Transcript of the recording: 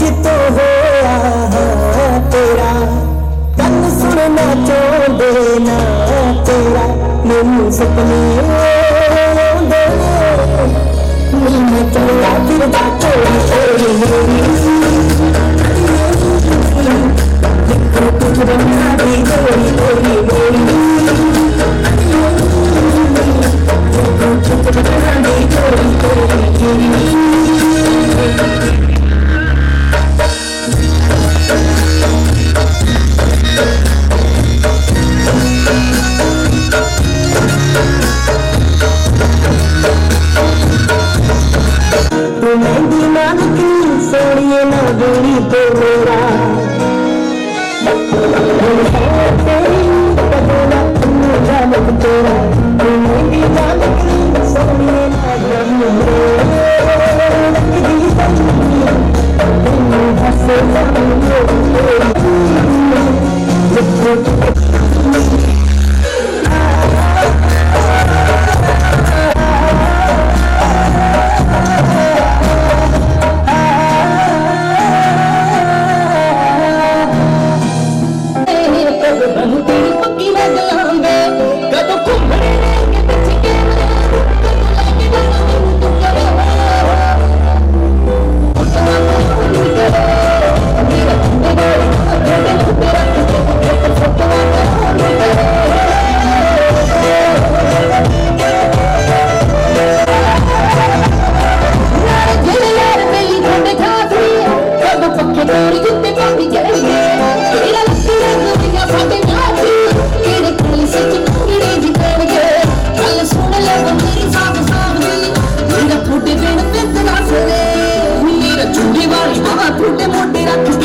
जितो होया तेरा गल सुनना चाहते ना तेरा मैनू सपने आउंदे मैं चला फिरदा चोरी चोरी कुछ बना दी चोरी चोरी कुछ बना दी चोरी चोरी सोनिए ना दूरी तो मेरा तेरी बदला जालक तेरा मेरी जालक सोनिए ना मोटे मोटे रख